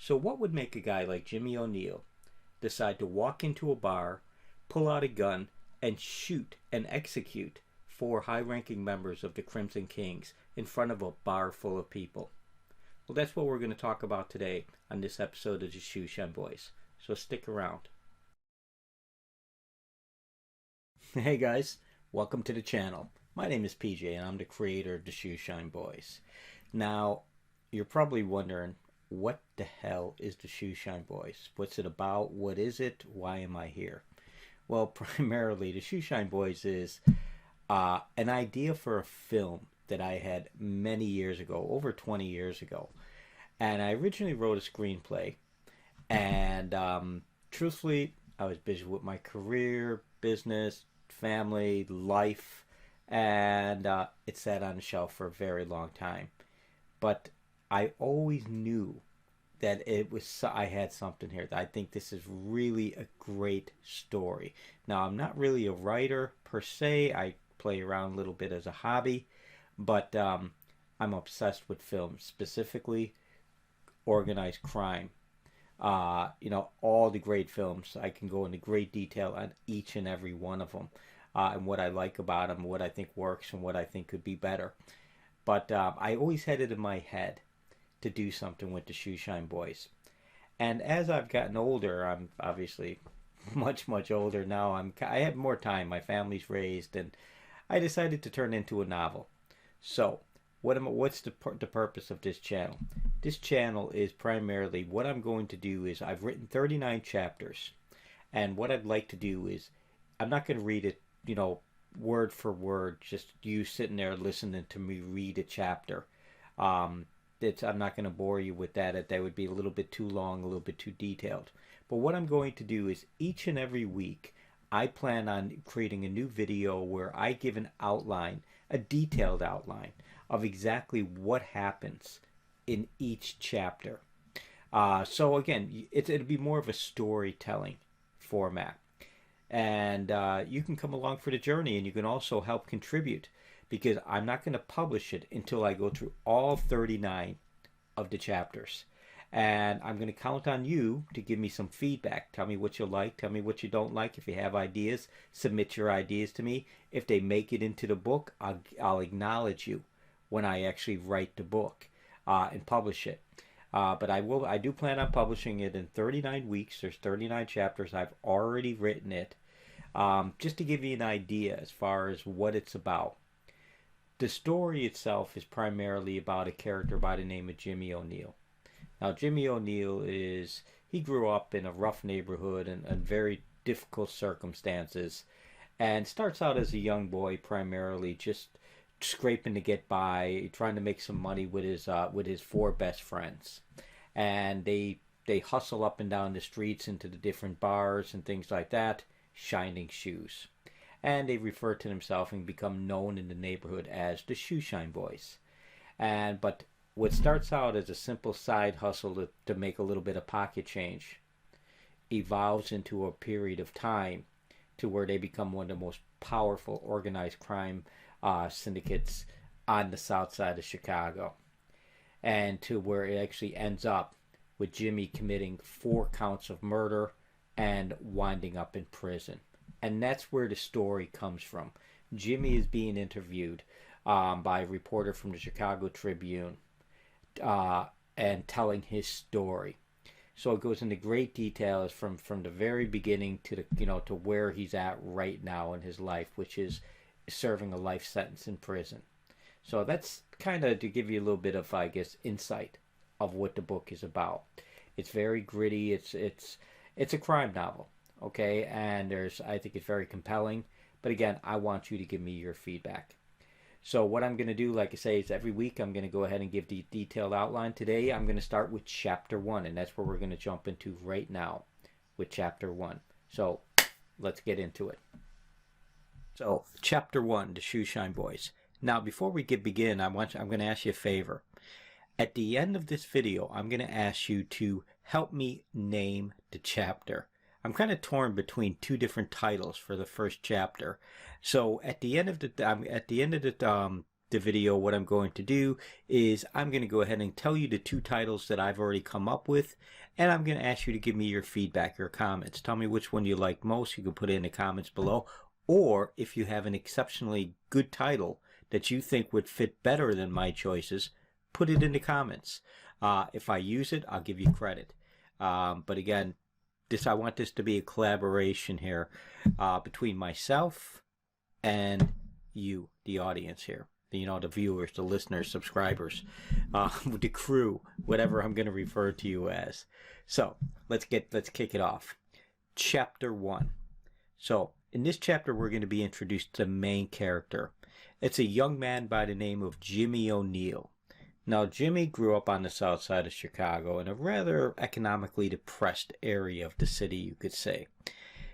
So what would make a guy like Jimmy O'Neill decide to walk into a bar, pull out a gun, and shoot and execute four high-ranking members of the Crimson Kings in front of a bar full of people? Well, that's what we're going to talk about today on this episode of the Shoeshine Boys. So stick around. Hey guys, welcome to the channel. My name is PJ and I'm the creator of the Shoeshine Boys. Now, you're probably wondering, what the hell is the Shoeshine Boys? What's it about? What is it? Why am I here? Well, primarily, the Shoeshine Boys is an idea for a film that I had many years ago, over 20 years ago. And I originally wrote a screenplay. And truthfully, I was busy with my career, business, family, life, and it sat on the shelf for a very long time. But I always knew that I had something here. I think this is really a great story. Now, I'm not really a writer per se. I play around a little bit as a hobby, but I'm obsessed with films, specifically organized crime. All the great films. I can go into great detail on each and every one of them, and what I like about them, what I think works, and what I think could be better. But I always had it in my head to do something with the Shoeshine Boys. And as I've gotten older, I'm obviously much older now. I have more time. My family's raised, and I decided to turn into a novel. So, what's the purpose of this channel? This channel is primarily, what I'm going to do is, I've written 39 chapters, and what I'd like to do is, I'm not going to read it, word for word, just you sitting there listening to me read a chapter. I'm not going to bore you with that. That would be a little bit too long, a little bit too detailed. But what I'm going to do is, each and every week, I plan on creating a new video where I give an outline, a detailed outline of exactly what happens in each chapter. So again, it'll be more of a storytelling format. And you can come along for the journey, and you can also help contribute, because I'm not going to publish it until I go through all 39 of the chapters. And I'm going to count on you to give me some feedback. Tell me what you like, tell me what you don't like. If you have ideas, submit your ideas to me. If they make it into the book, I'll acknowledge you when I actually write the book and publish it. But I do plan on publishing it in 39 weeks. There's 39 chapters. I've already written it. Just to give you an idea as far as what it's about. The story itself is primarily about a character by the name of Jimmy O'Neill. Now, Jimmy O'Neill he grew up in a rough neighborhood and very difficult circumstances, and starts out as a young boy primarily just scraping to get by, trying to make some money with his four best friends. And they hustle up and down the streets into the different bars and things like that, shining shoes. And they refer to themselves and become known in the neighborhood as the Shoeshine Boys. But what starts out as a simple side hustle to make a little bit of pocket change evolves into a period of time to where they become one of the most powerful organized crime syndicates on the south side of Chicago. And to where it actually ends up with Jimmy committing 4 counts of murder and winding up in prison. And that's where the story comes from. Jimmy is being interviewed by a reporter from the Chicago Tribune and telling his story. So it goes into great details from the very beginning to to where he's at right now in his life, which is serving a life sentence in prison. So that's kind of to give you a little bit of, I guess, insight of what the book is about. It's very gritty. It's a crime novel. Okay, and I think it's very compelling. But again, I want you to give me your feedback. So what I'm going to do, like I say, is every week I'm going to go ahead and give the detailed outline. Today I'm going to start with chapter 1, and that's where we're going to jump into right now with chapter 1. So let's get into it. So chapter 1, the Shoeshine Boys. Now before we begin, I'm going to ask you a favor. At the end of this video, I'm going to ask you to help me name the chapter. I'm kind of torn between 2 different titles for the first chapter. So at the end of the the video, what I'm going to do is I'm going to go ahead and tell you the 2 titles that I've already come up with, and I'm going to ask you to give me your feedback, your comments. Tell me which one you like most. You can put it in the comments below, or if you have an exceptionally good title that you think would fit better than my choices, put it in the comments. If I use it, I'll give you credit. But again, I want this to be a collaboration here between myself and you, the audience here. The viewers, the listeners, subscribers, the crew, whatever I'm going to refer to you as. So let's kick it off. Chapter 1. So in this chapter, we're going to be introduced to the main character. It's a young man by the name of Jimmy O'Neill. Now, Jimmy grew up on the south side of Chicago in a rather economically depressed area of the city, you could say.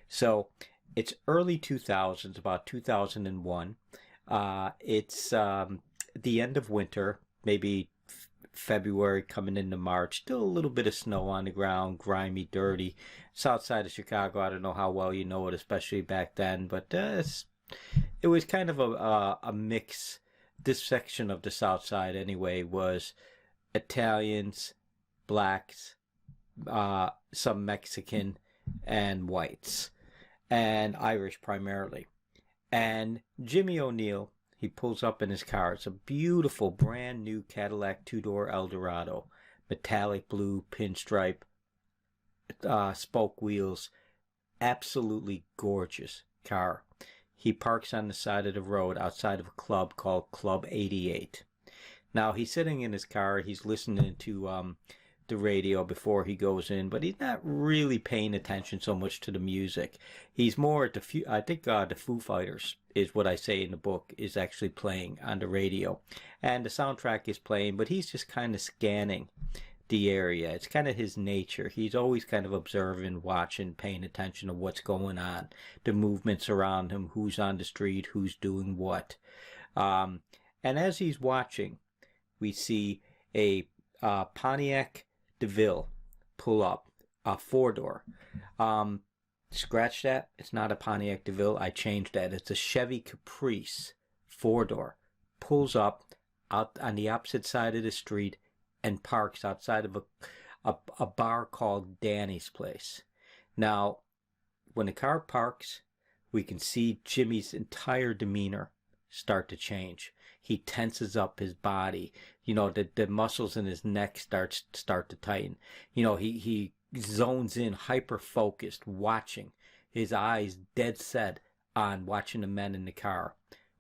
So it's early 2000s, about 2001. It's the end of winter, maybe February coming into March. Still a little bit of snow on the ground, grimy, dirty. South side of Chicago, I don't know how well you know it, especially back then, but it was kind of a mix. This section of the south side, anyway, was Italians, blacks, some Mexican, and whites, and Irish primarily. And Jimmy O'Neill, he pulls up in his car. It's a beautiful, brand new Cadillac 2-door Eldorado, metallic blue pinstripe, spoke wheels, absolutely gorgeous car. He parks on the side of the road outside of a club called Club 88. Now, he's sitting in his car. He's listening to the radio before he goes in, but he's not really paying attention so much to the music. He's more at the Foo Fighters is what I say in the book is actually playing on the radio, and the soundtrack is playing, but he's just kind of scanning the area. It's kind of his nature. He's always kind of observing, watching, paying attention to what's going on, the movements around him, who's on the street, who's doing what. And as he's watching, we see a Pontiac DeVille pull up, a 4-door. Scratch that. It's not a Pontiac DeVille. I changed that. It's a Chevy Caprice 4-door. Pulls up out on the opposite side of the street and parks outside of a bar called Danny's Place. Now, when the car parks, we can see Jimmy's entire demeanor start to change. He tenses up his body. The muscles in his neck start to tighten. He zones in, hyper-focused, watching. His eyes dead set on watching the men in the car.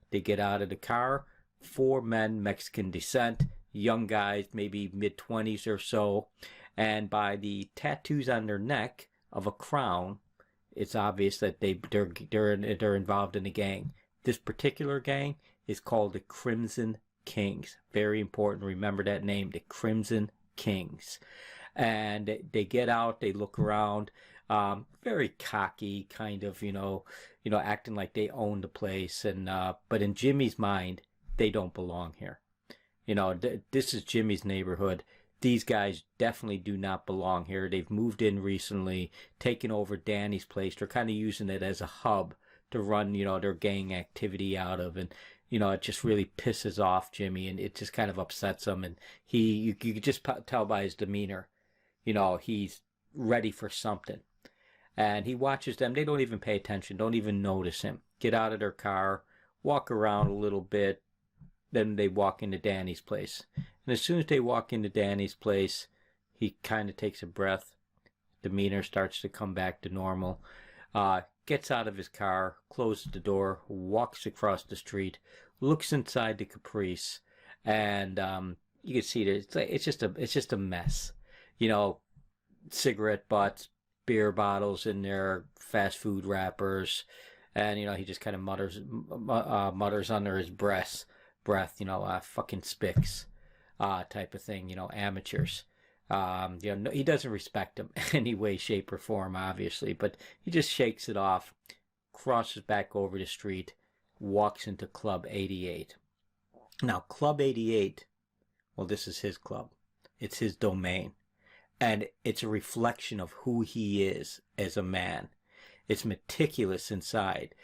They get out of the car, 4 men, Mexican descent, young guys, maybe mid-20s or so, and by the tattoos on their neck of a crown, it's obvious that they're involved in a gang. This particular gang is called the Crimson Kings. Very important. Remember that name, the Crimson Kings. And they get out, they look around, very cocky, kind of, acting like they own the place. And but in Jimmy's mind, they don't belong here. This is Jimmy's neighborhood. These guys definitely do not belong here. They've moved in recently, taken over Danny's Place. They're kind of using it as a hub to run, their gang activity out of. And, it just really pisses off Jimmy, and it just kind of upsets him. And you could just tell by his demeanor, he's ready for something. And he watches them. They don't even pay attention, don't even notice him. Get out of their car, walk around a little bit. Then they walk into Danny's Place. And as soon as they walk into Danny's Place, he kind of takes a breath. Demeanor starts to come back to normal. Gets out of his car, closes the door, walks across the street, looks inside the Caprice, and you can see that it's just a mess. Cigarette butts, beer bottles in there, fast food wrappers, and he just kind of mutters under his breath, fucking spics, type of thing, amateurs. He doesn't respect them in any way, shape, or form, obviously, but he just shakes it off, crosses back over the street, walks into Club 88. Now, Club 88, well, this is his club. It's his domain. And it's a reflection of who he is as a man. It's meticulous inside.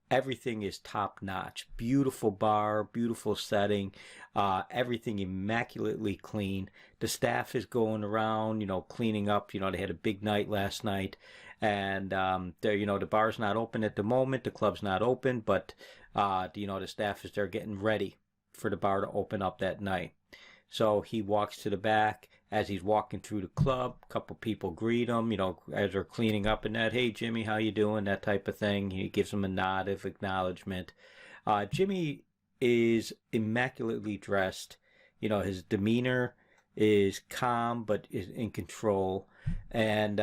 Everything is top notch. Beautiful bar, beautiful setting, everything immaculately clean. The staff is going around, cleaning up. They had a big night last night, and the bar's not open at the moment. The club's not open, but the staff is there getting ready for the bar to open up that night. So he walks to the back. As he's walking through the club, a couple people greet him, as they're cleaning up and that, hey, Jimmy, how you doing? That type of thing. He gives them a nod of acknowledgement. Jimmy is immaculately dressed. His demeanor is calm but is in control, and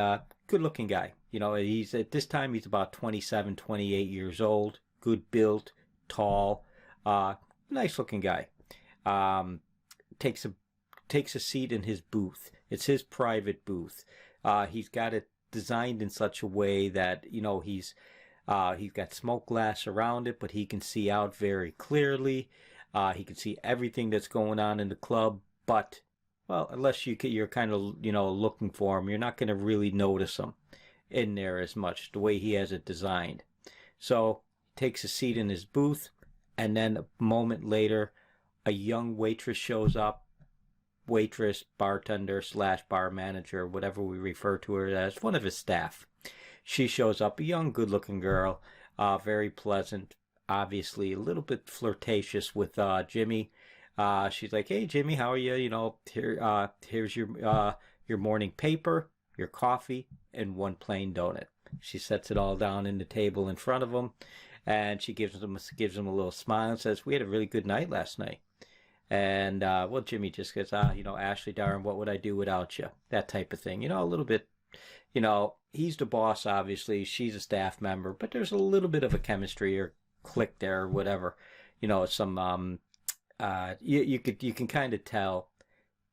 good-looking guy. He's at this time he's about 27, 28 years old. Good built, tall, nice-looking guy. Takes a seat in his booth. It's his private booth. He's got it designed in such a way that he's got smoke glass around it, but he can see out very clearly. He can see everything that's going on in the club, but unless you're kind of looking for him, you're not going to really notice him in there as much the way he has it designed. So he takes a seat in his booth, and then a moment later, a young waitress shows up. Waitress, bartender / bar manager, whatever we refer to her as, one of his staff. She shows up, a young, good-looking girl, very pleasant, obviously a little bit flirtatious with Jimmy. She's like, "Hey, Jimmy, how are you? Here's your morning paper, your coffee, and one plain donut." She sets it all down in the table in front of him, and she gives him a little smile and says, "We had a really good night last night." And, Jimmy just goes, "Ashley, darling, what would I do without you?" That type of thing. A little bit, he's the boss, obviously. She's a staff member, but there's a little bit of a chemistry or click there or whatever. Some, you can kind of tell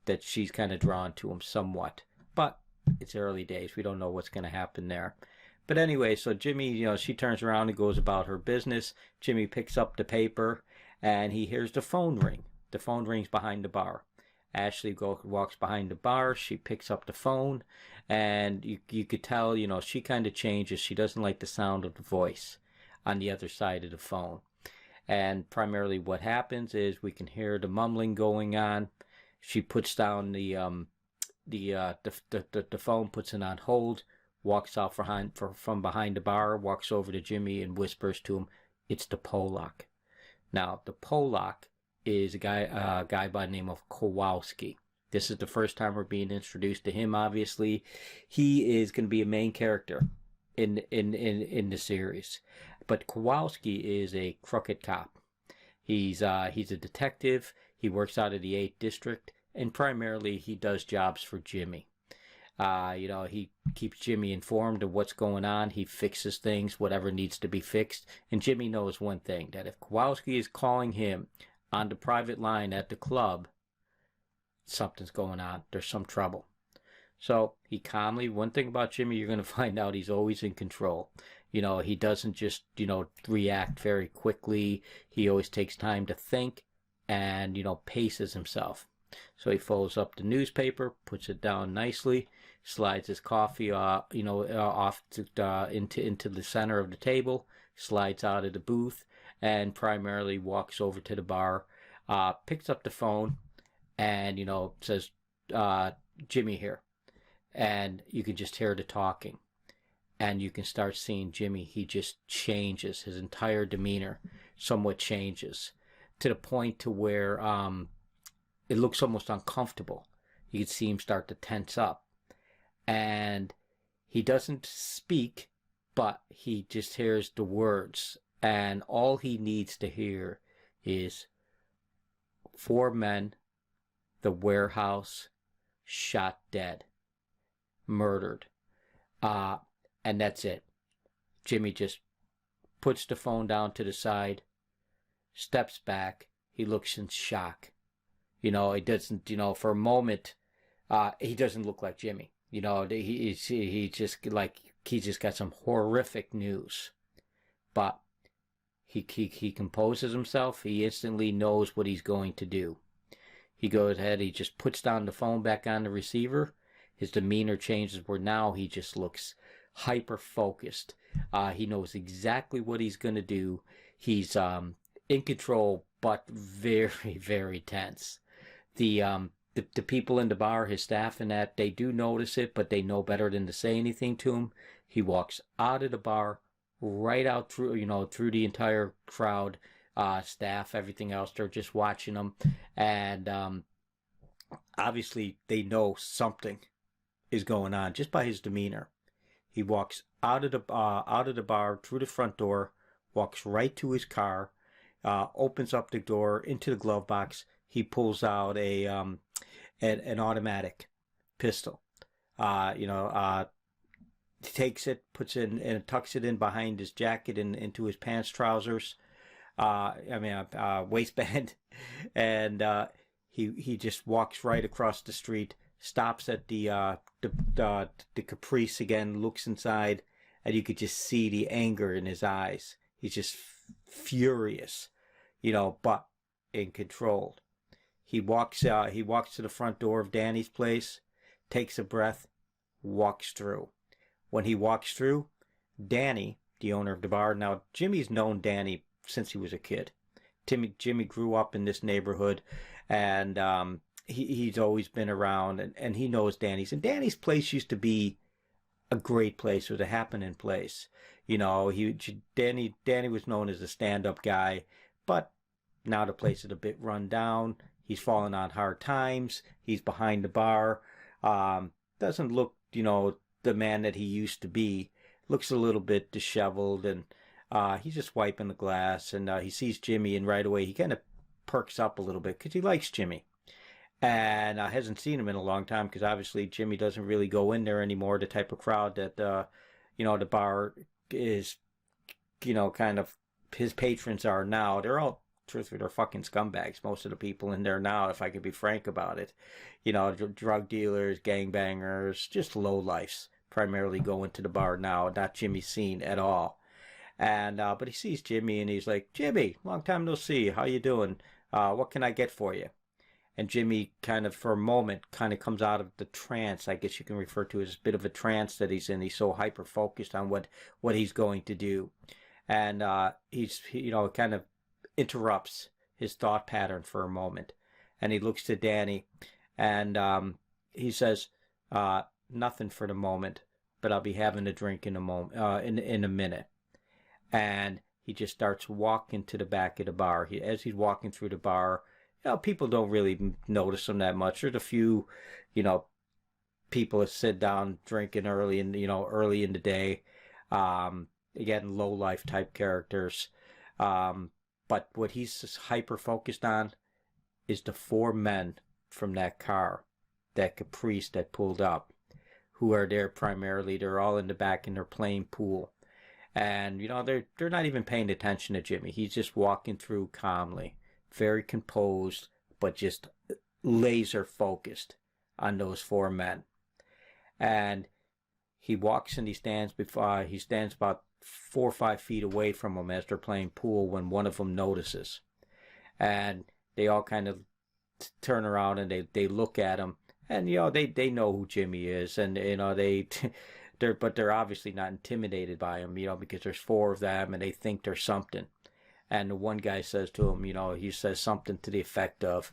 that she's kind of drawn to him somewhat. But it's early days. We don't know what's going to happen there. But anyway, so Jimmy, she turns around and goes about her business. Jimmy picks up the paper, and he hears the phone ring. The phone rings behind the bar. Ashley walks behind the bar. She picks up the phone, and you could tell, she kind of changes. She doesn't like the sound of the voice on the other side of the phone. And primarily what happens is we can hear the mumbling going on. She puts down the phone, puts it on hold, walks out from behind the bar, walks over to Jimmy and whispers to him, "It's the Polak." Now, the Polak is a guy by the name of Kowalski. This is the first time we're being introduced to him, obviously. He is going to be a main character in the series. But Kowalski is a crooked cop. He's a detective. He works out of the 8th District, and primarily he does jobs for Jimmy. He keeps Jimmy informed of what's going on. He fixes things, whatever needs to be fixed. And Jimmy knows one thing, that if Kowalski is calling him on the private line at the club, something's going on. There's some trouble. So he calmly, one thing about Jimmy, you're going to find out he's always in control. He doesn't just, react very quickly. He always takes time to think and, paces himself. So he folds up the newspaper, puts it down nicely, slides his coffee, off into the center of the table, slides out of the booth, and primarily walks over to the bar, picks up the phone, and, says, "Jimmy here." And you can just hear the talking. And you can start seeing Jimmy, he just changes. His entire demeanor somewhat changes to the point to where it looks almost uncomfortable. You can see him start to tense up. And he doesn't speak, but he just hears the words. And all he needs to hear is 4 men, the warehouse, shot dead, murdered. And that's it. Jimmy just puts the phone down to the side, steps back. He looks in shock. He doesn't, for a moment, he doesn't look like Jimmy. He just got some horrific news. But he composes himself. He instantly knows what he's going to do. He goes ahead, he just puts down the phone back on the receiver. His demeanor changes where now he just looks hyper focused. He knows exactly what he's going to do. He's in control, but very, very tense. The people in the bar, his staff and that, they do notice it, but they know better than to say anything to him. He walks out of the bar, right out through the entire crowd, staff, everything else. They're just watching him, and obviously they know something is going on just by his demeanor. He walks out of the bar through the front door, walks right to his car, opens up the door into the glove box. He pulls out an automatic pistol. Takes it, puts it in, and tucks it in behind his jacket and into his pants, trousers. Waistband, and he just walks right across the street, stops at the Caprice again, looks inside, and you could just see the anger in his eyes. He's just furious, but in control. He walks to the front door of Danny's place, takes a breath, walks through. When he walks through, Danny, the owner of the bar, now Jimmy's known Danny since he was a kid. Jimmy grew up in this neighborhood, and he's always been around, and he knows Danny's. And Danny's place used to be a great place. It was a happening place. Danny was known as a stand-up guy, but now the place is a bit run down. He's fallen on hard times. He's behind the bar. Doesn't look, the man that he used to be. Looks a little bit disheveled, and he's just wiping the glass, and he sees Jimmy, and right away he kind of perks up a little bit because he likes Jimmy, and hasn't seen him in a long time because obviously Jimmy doesn't really go in there anymore. The type of crowd that the bar is, kind of his patrons are now. They're all, truthfully, they're fucking scumbags. Most of the people in there now, if I could be frank about it, drug dealers, gangbangers, just lowlifes primarily go into the bar now. Not Jimmy's scene at all. And but he sees Jimmy, and he's like, "Jimmy, long time no see. How you doing? What can I get for you?" And Jimmy kind of, for a moment, kind of comes out of the trance, I guess you can refer to as a bit of a trance that he's in. He's so hyper focused on what he's going to do, and he kind of interrupts his thought pattern for a moment, and he looks to Danny, and he says, "Nothing for the moment, but I'll be having a drink in a moment, in a minute." And he just starts walking to the back of the bar. As he's walking through the bar, people don't really notice him that much. There's a few, people that sit down drinking early in the day. Again, low life type characters. But what he's hyper focused on is the 4 men from that car, that Caprice that pulled up, who are there primarily. They're all in the back and they're playing pool. And, they're not even paying attention to Jimmy. He's just walking through calmly, very composed, but just laser focused on those 4 men. And he walks and he stands about 4 or 5 feet away from them as they're playing pool when one of them notices. And they all kind of turn around and they look at him. And, they know who Jimmy is. And, they're obviously not intimidated by him, because there's 4 of them and they think they're something. And the one guy says to him, he says something to the effect of,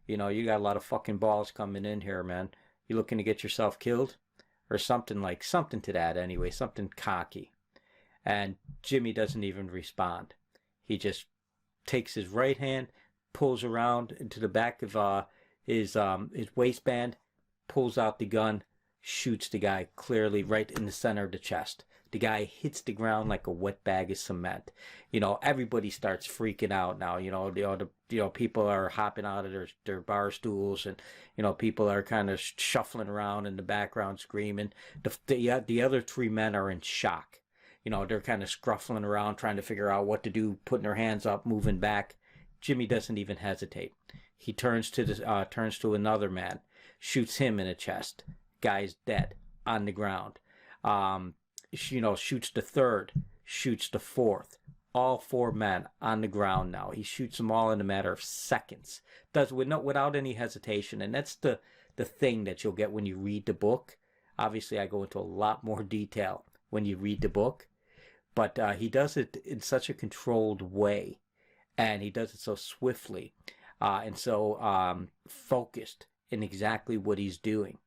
you got a lot of fucking balls coming in here, man. You looking to get yourself killed? Or something to that anyway, something cocky. And Jimmy doesn't even respond. He just takes his right hand, pulls around into the back of his waistband, pulls out the gun, shoots the guy clearly right in the center of the chest. The guy hits the ground like a wet bag of cement. Everybody starts freaking out now. People are hopping out of their bar stools, and people are kind of shuffling around in the background screaming. The other 3 men are in shock. They're kind of scruffling around trying to figure out what to do, putting their hands up, moving back. Jimmy doesn't even hesitate. He turns to another man, shoots him in the chest. Guy's dead on the ground. Shoots the third, shoots the fourth. All 4 men on the ground now. He shoots them all in a matter of seconds. Does without any hesitation. And that's the thing that you'll get when you read the book. Obviously, I go into a lot more detail when you read the book, but he does it in such a controlled way, and he does it so swiftly and so focused in exactly what he's doing.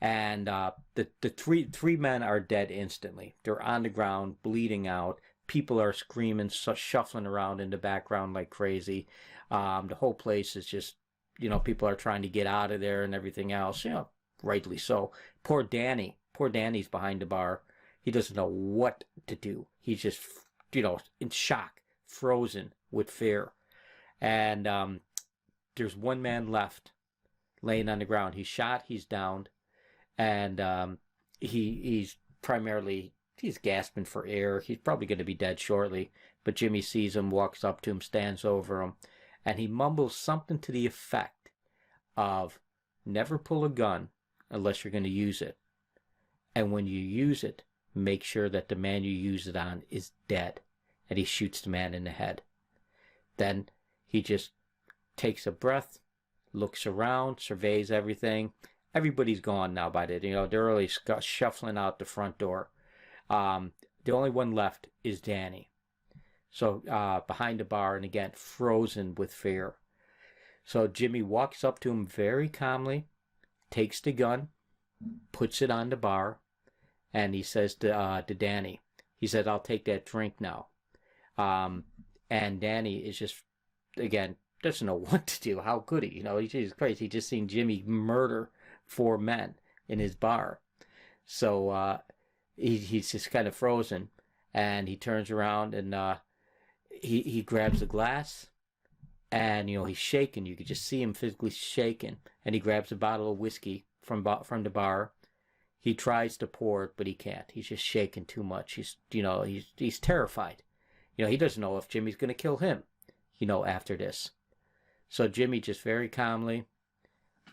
And the three men are dead instantly. They're on the ground, bleeding out. People are screaming, shuffling around in the background like crazy. The whole place is just, people are trying to get out of there and everything else. Rightly so. Poor Danny. Poor Danny's behind the bar. He doesn't know what to do. He's just, in shock, frozen with fear. And there's one man left laying on the ground. He's shot. He's downed. And he's gasping for air. He's probably going to be dead shortly. But Jimmy sees him, walks up to him, stands over him, and he mumbles something to the effect of, never pull a gun unless you're going to use it. And when you use it, make sure that the man you use it on is dead. And he shoots the man in the head. Then he just takes a breath, looks around, surveys everything. Everybody's gone now by the, they're really shuffling out the front door. The only one left is Danny. So behind the bar, and again, frozen with fear. So Jimmy walks up to him very calmly, takes the gun, puts it on the bar, and he says to Danny, he said, "I'll take that drink now." And Danny is just, again, doesn't know what to do. How could he? He's crazy. He just seen Jimmy murder 4 men in his bar. So he's just kind of frozen, and he turns around and he grabs a glass, and he's shaking. You could just see him physically shaking, and he grabs a bottle of whiskey from the bar. He tries to pour it, but he can't. He's just shaking too much. He's terrified. He doesn't know if Jimmy's going to kill him, after this. So Jimmy just very calmly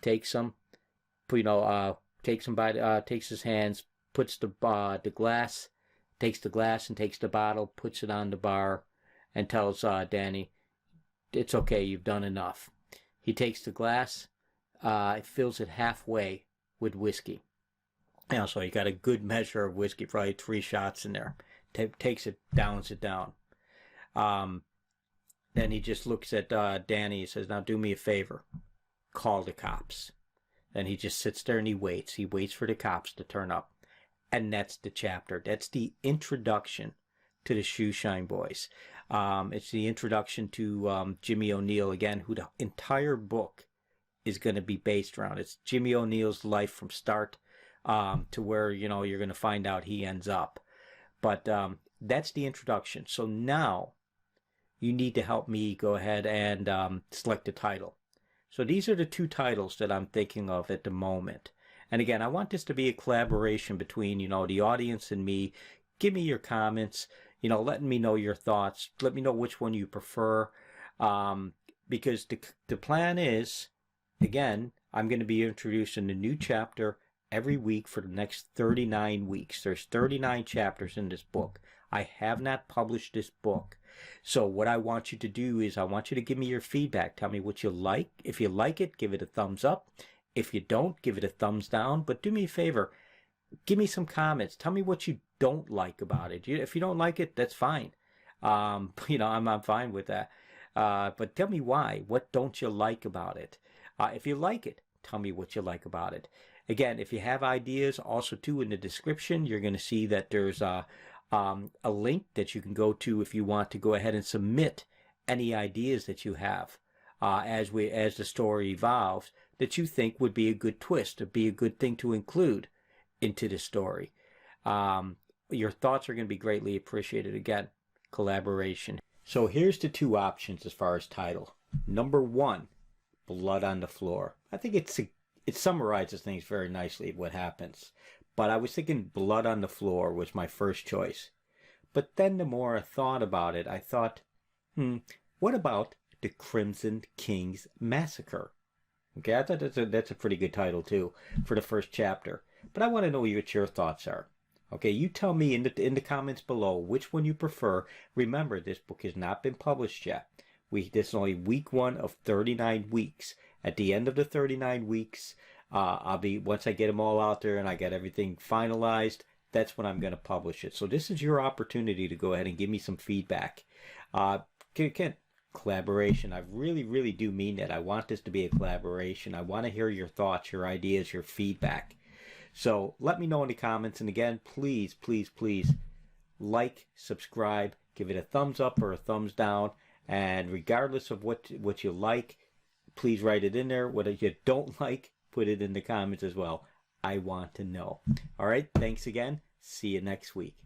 takes him, takes his hands, puts the glass, takes the glass and takes the bottle, puts it on the bar, and tells Danny, "It's okay, you've done enough." He takes the glass, fills it halfway with whiskey. So he got a good measure of whiskey, probably 3 shots in there. Takes it, downs it down. Then he just looks at Danny. He says, "Now do me a favor. Call the cops." And he just sits there and he waits. He waits for the cops to turn up. And that's the chapter. That's the introduction to the Shoeshine Boys. It's the introduction to Jimmy O'Neill, again, who the entire book is going to be based around. It's Jimmy O'Neill's life from start to where, you're going to find out he ends up. But that's the introduction. So now you need to help me go ahead and select a title. So these are the 2 titles that I'm thinking of at the moment. And again, I want this to be a collaboration between, the audience and me. Give me your comments, letting me know your thoughts. Let me know which one you prefer. Because the plan is, again, I'm going to be introducing a new chapter every week for the next 39 weeks. There's 39 chapters in this book. I have not published this book. So what I want you to do is I want you to give me your feedback. Tell me what you like. If you like it, give it a thumbs up. If you don't, give it a thumbs down. But do me a favor. Give me some comments. Tell me what you don't like about it. If you don't like it, that's fine. I'm fine with that. But tell me why. What don't you like about it? If you like it, tell me what you like about it. Again, if you have ideas, also too, in the description, you're going to see that there's a link that you can go to if you want to go ahead and submit any ideas that you have as the story evolves that you think would be a good twist, would be a good thing to include into the story. Your thoughts are going to be greatly appreciated. Again, collaboration. So here's the 2 options as far as title. Number 1, Blood on the Floor. I think it summarizes things very nicely, what happens. But I was thinking Blood on the Floor was my first choice. But then the more I thought about it, I thought, what about The Crimson King's Massacre? Okay, I thought that's a pretty good title too for the first chapter. But I want to know what your thoughts are. Okay, you tell me in the comments below which one you prefer. Remember, this book has not been published yet. This is only week 1 of 39 weeks. At the end of the 39 weeks, once I get them all out there and I get everything finalized, that's when I'm going to publish it. So this is your opportunity to go ahead and give me some feedback. Again, collaboration. I really, really do mean that. I want this to be a collaboration. I want to hear your thoughts, your ideas, your feedback. So let me know in the comments. And again, please, please, please like, subscribe, give it a thumbs up or a thumbs down. And regardless of what you like, please write it in there. What you don't like, put it in the comments as well. I want to know. All right. Thanks again. See you next week.